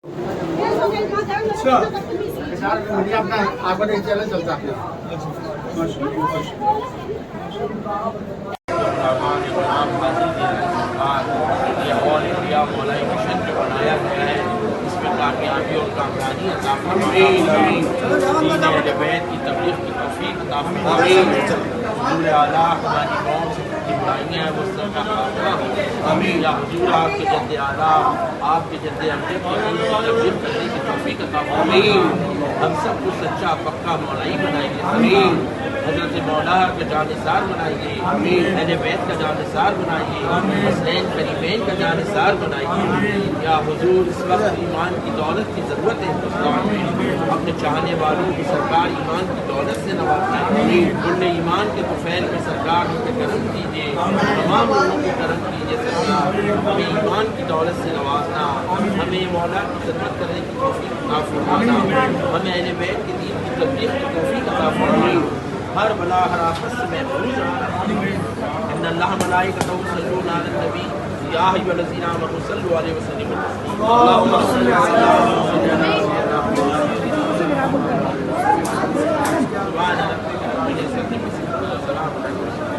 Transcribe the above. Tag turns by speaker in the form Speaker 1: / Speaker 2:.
Speaker 1: अपना आगे नहीं चला चलता बनाया गया है, इसमें कामयाबी और कामयाबी अता फरमाए। की तबलीग की तौफीक अता फरमाए। हुजूर आला हमारी कौम से बुराइयां हैं वो सबका खात्मा हो। आमीन। या हुजूर आपके जद्दे आला आपके जद्दे अमजद की तबलीग करने की तौफीक अता फरमाए। हम सबको सच्चा पक्का मौलाई बनाइए। आमीन। हज़रत मौला का जानिसार बनाइए। आमीन। अहले बैत का जानिसार बनाइए। हसनैन करीमैन का जानिसार बनाइए। या हुजूर इस वक्त ईमान की दौलत की ज़रूरत है हिंदुस्तान में, अपने चाहने वालों की सरकार ईमान की दौलत से नवाज़ना। गुल्ले ईमान के तुफैल में सरकार हमें करम कीजिए, तमाम लोगों को करम कीजिए सरकार, हमें ईमान की दौलत से नवाजना, हमें मौला की खिदमत करने की तौफीक अता फरमाना, हमें अहले बैत के दीन की तबलीग की तौफीक अता फरमाना, हर बला हर आफत से महफूज इन्नल्लाह मलाइकतहु युसल्लूना अलन नबी या अय्युहल्लज़ीना आमनू सल्लु अलैहि वसल्लिमू तस्लीमा। अल्लाहुम्मा सल्लि अला सय्यिदिना सुभान रब्बिका रब्बिल इज़्ज़ति अम्मा यसिफून व सलामुन अलैहि वसल्लम।